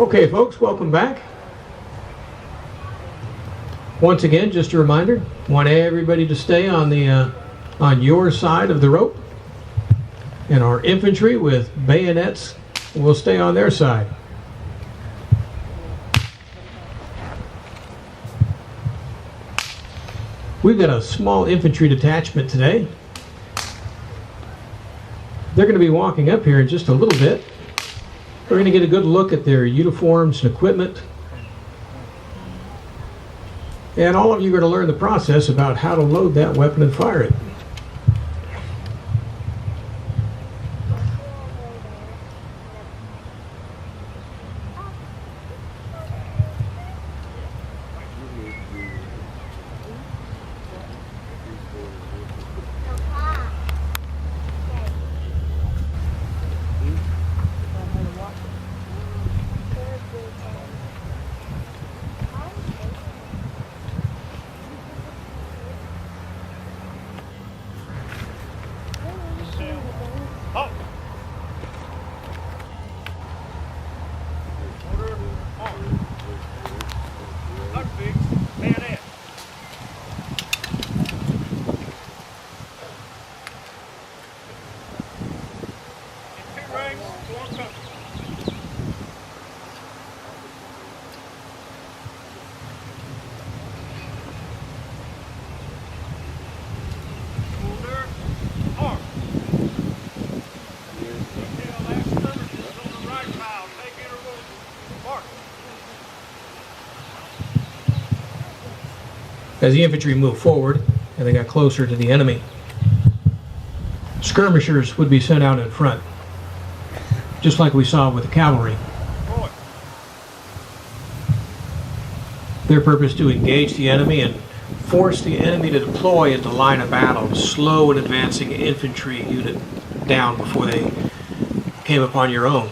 Okay, folks, welcome back. Once again, just a reminder, want everybody to stay on your side of the rope, and our infantry with bayonets will stay on their side. We've got a small infantry detachment today. They're going to be walking up here in just a little bit. We're going to get a good look at their uniforms and equipment. And all of you are going to learn the process about how to load that weapon and fire it. As the infantry moved forward and they got closer to the enemy, skirmishers would be sent out in front, just like we saw with the cavalry. Their purpose to engage the enemy and force the enemy to deploy into line of battle, slow and advancing infantry unit down before they came upon your own.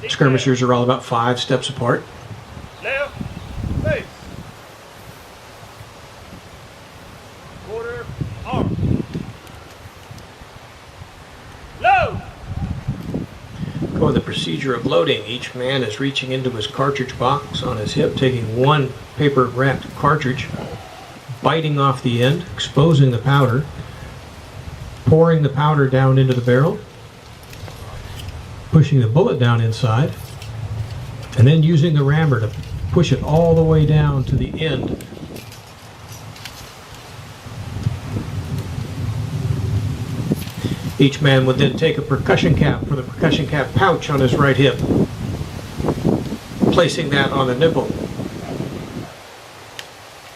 Skirmishers are all about 5 steps apart. Left, face. Quarter, arm. Load! Going the procedure of loading, each man is reaching into his cartridge box on his hip, taking one paper-wrapped cartridge, biting off the end, exposing the powder, pouring the powder down into the barrel, pushing the bullet down inside, and then using the rammer to push it all the way down to the end. Each man would then take a percussion cap from the percussion cap pouch on his right hip, placing that on the nipple.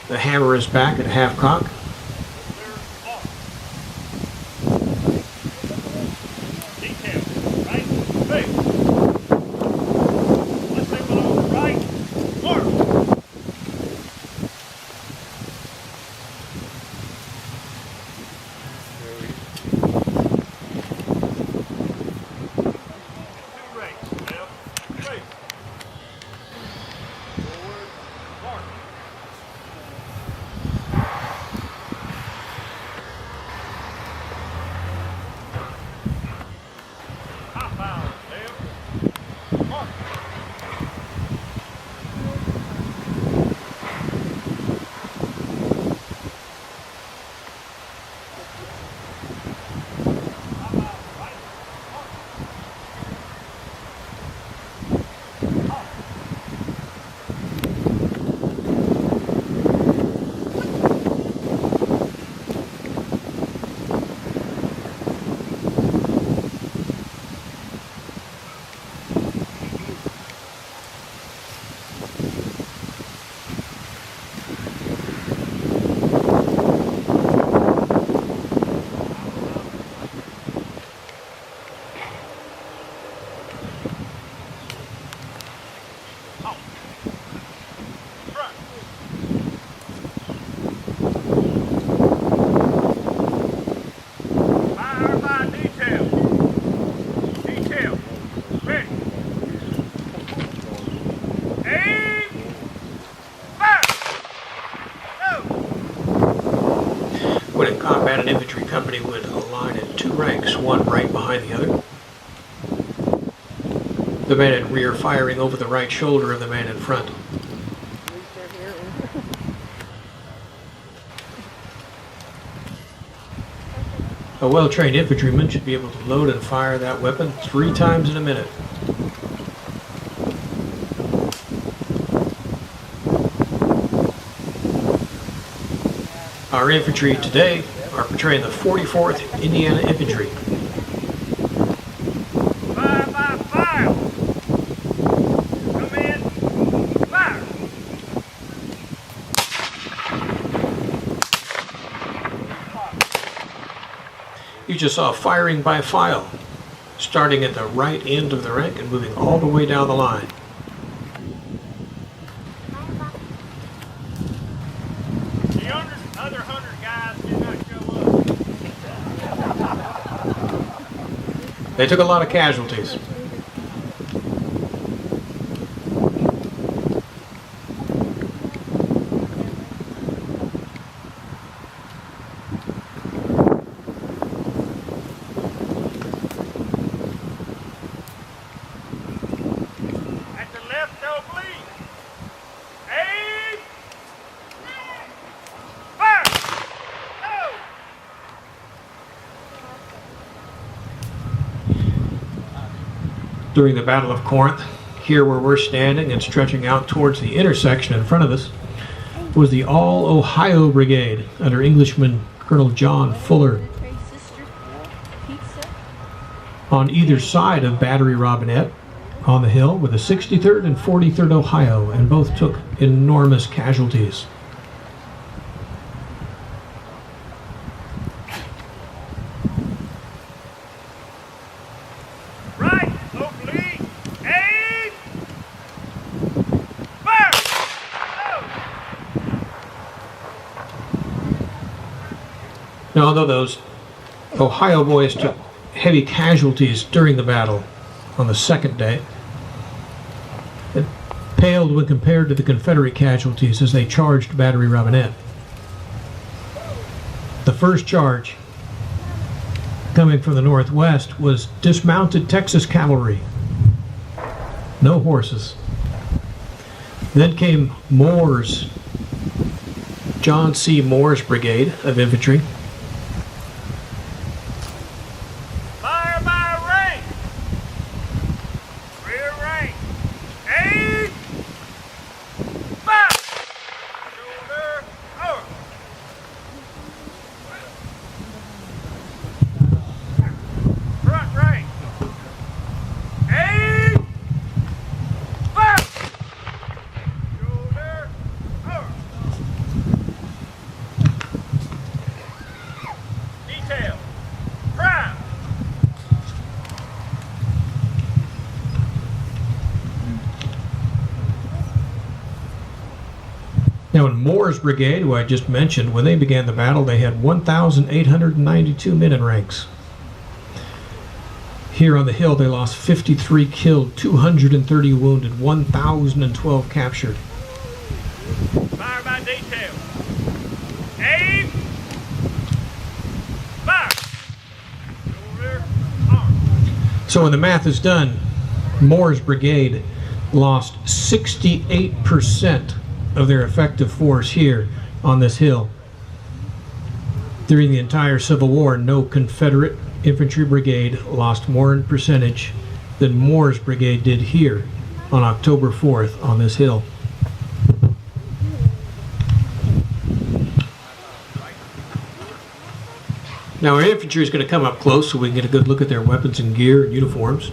The hammer is back at half cock. When in combat, an infantry company would align in 2 ranks, one right behind the other. The man in rear firing over the right shoulder of the man in front. A well-trained infantryman should be able to load and fire that weapon 3 times in a minute. Our infantry today are portraying the 44th Indiana Infantry. Fire by file. Come in. Fire. You just saw firing by file, starting at the right end of the rank and moving all the way down the line. The other 100 guys did not show up. They took a lot of casualties. At the left oblique. Aim. Fire. Go. During the Battle of Corinth, here where we're standing and stretching out towards the intersection in front of us, was the All-Ohio Brigade under Englishman Colonel John Fuller. On either side of Battery Robinette on the hill were the 63rd and 43rd Ohio, and both took enormous casualties. Right oblique. Aim. Fire. Go. Now, although those Ohio boys took heavy casualties during the battle on the second day, it paled when compared to the Confederate casualties as they charged Battery Robinette. The first charge, coming from the northwest, was dismounted Texas cavalry. No horses. Then came Moore's, John C. Moore's brigade of infantry. Fire by rank. Rear rank. Aim. Fire. Shoulder. Over. Front rank. Aim. Fire. Shoulder. Over. Detail. Prime. Now in Moore's brigade, who I just mentioned, when they began the battle, they had 1,892 men in ranks. Here on the hill, they lost 53 killed, 230 wounded, 1,012 captured. Fire by detail. Aim. Fire. Shoulder. Arm. So when the math is done, Moore's brigade lost 68% of their effective force here on this hill. During the entire Civil War, no Confederate infantry brigade lost more in percentage than Moore's brigade did here on October 4th on this hill. Now our infantry is going to come up close so we can get a good look at their weapons and gear and uniforms.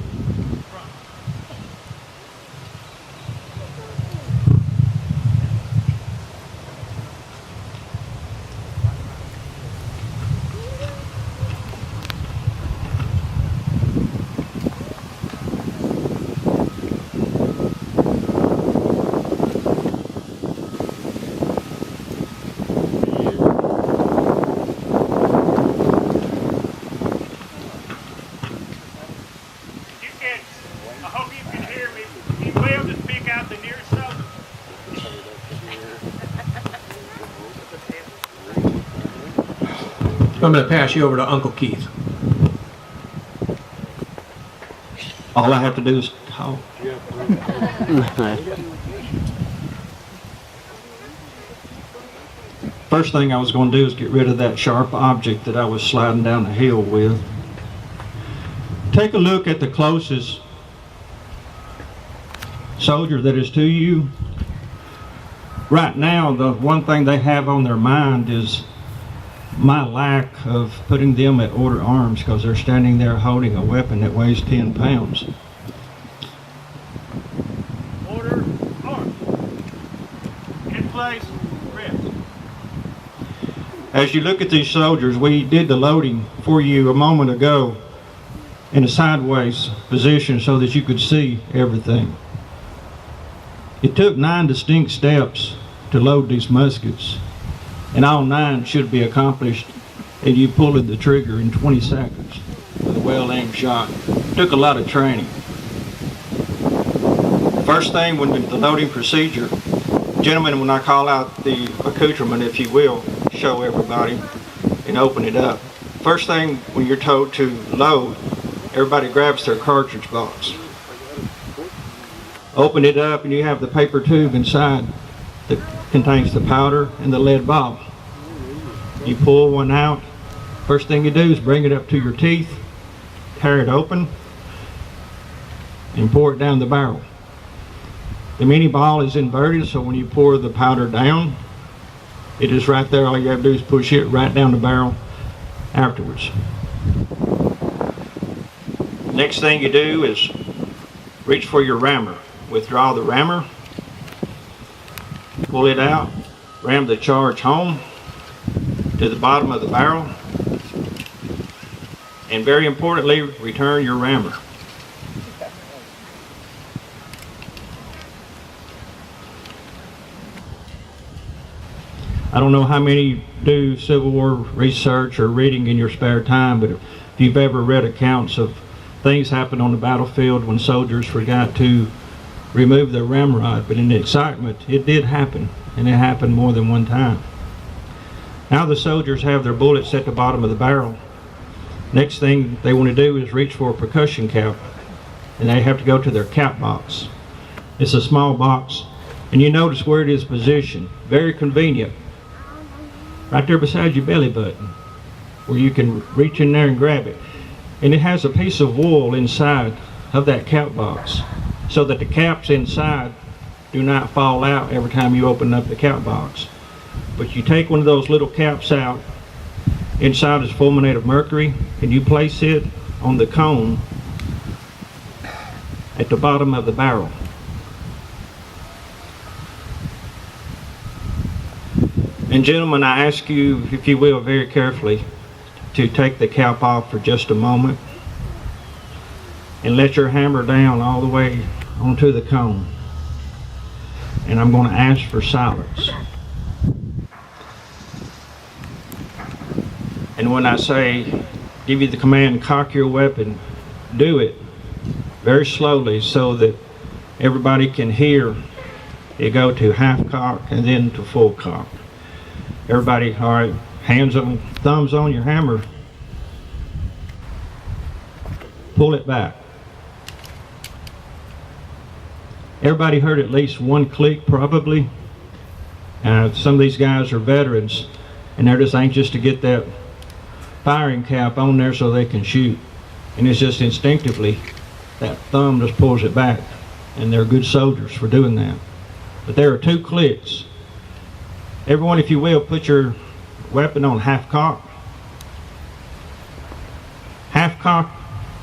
You can, I hope you can hear me. Be well to speak out the nearest southern. I'm going to pass you over to Uncle Keith. All I have to do is talk. First thing I was going to do is get rid of that sharp object that I was sliding down the hill with. Take a look at the closest soldier that is to you. Right now, the one thing they have on their mind is my lack of putting them at order arms, because they're standing there holding a weapon that weighs 10 pounds. Order, arms. In place, rest. As you look at these soldiers, we did the loading for you a moment ago in a sideways position so that you could see everything. It took 9 distinct steps to load these muskets, and all 9 should be accomplished, and you pulled the trigger in 20 seconds with a well-aimed shot. It took a lot of training. First thing, when the loading procedure, gentlemen, when I call out the accoutrement, if you will, show everybody and open it up. First thing, when you're told to load, everybody grabs their cartridge box. Open it up and you have the paper tube inside that contains the powder and the lead ball. You pull one out. First thing you do is bring it up to your teeth, tear it open, and pour it down the barrel. The mini ball is inverted, so when you pour the powder down, it is right there. All you have to do is push it right down the barrel afterwards. Next thing you do is reach for your rammer. Withdraw the rammer, pull it out, ram the charge home to the bottom of the barrel, and very importantly, return your rammer. I don't know how many do Civil War research or reading in your spare time, but if you've ever read accounts of things happen on the battlefield when soldiers forgot to remove their ramrod, but in the excitement, it did happen, and it happened more than one time. Now the soldiers have their bullets at the bottom of the barrel. Next thing they want to do is reach for a percussion cap, and they have to go to their cap box. It's a small box, and you notice where it is positioned. Very convenient. Right there beside your belly button, where you can reach in there and grab it. And it has a piece of wool inside of that cap box, so that the caps inside do not fall out every time you open up the cap box. But you take one of those little caps out, inside is fulminate of mercury, and you place it on the cone at the bottom of the barrel. And gentlemen, I ask you, if you will, very carefully, to take the cap off for just a moment and let your hammer down all the way onto the cone. And I'm going to ask for silence. And when I say, give you the command, cock your weapon, do it very slowly so that everybody can hear it go to half cock and then to full cock. Everybody, all right, hands on, thumbs on your hammer. Pull it back. Everybody heard at least one click, probably. Some of these guys are veterans, and they're just anxious to get that firing cap on there so they can shoot. And it's just instinctively, that thumb just pulls it back, and they're good soldiers for doing that. But there are 2 clicks. Everyone, if you will, put your weapon on half cock. Half cock,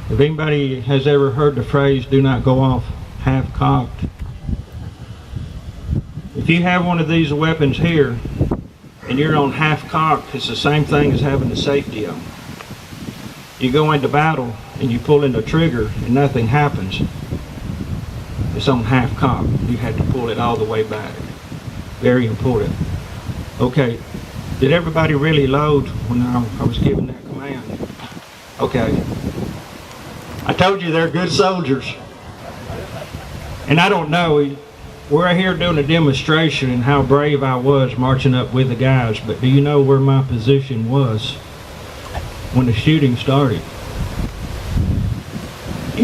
if anybody has ever heard the phrase, do not go off half cocked. If you have one of these weapons here and you're on half cocked, it's the same thing as having the safety on. You go into battle and you pull in the trigger and nothing happens. It's on half cocked. You had to pull it all the way back. Very important. Okay, did everybody really load when I was giving that command? Okay. I told you they're good soldiers. And I don't know, we're here doing a demonstration and how brave I was marching up with the guys, but do you know where my position was when the shooting started?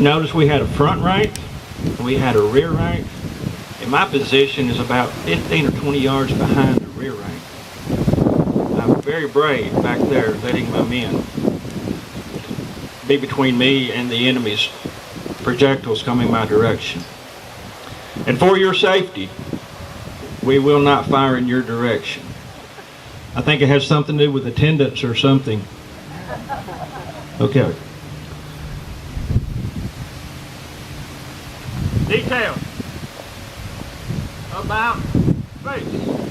notice we had a front rank and we had a rear rank. And my position is about 15 or 20 yards behind the rear rank. I'm very brave back there, letting my men be between me and the enemy's projectiles coming my direction. And for your safety, we will not fire in your direction. I think it has something to do with attendance or something. Okay. Detail. About face.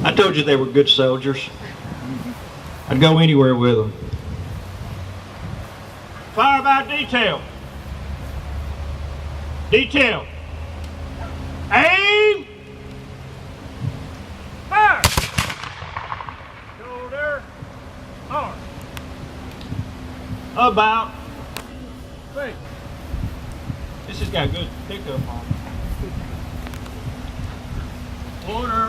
I told you they were good soldiers. I'd go anywhere with them. Fire by detail. Detail. Aim. Fire. Shoulder. Arm. About face. This has got good pickup on it. Order.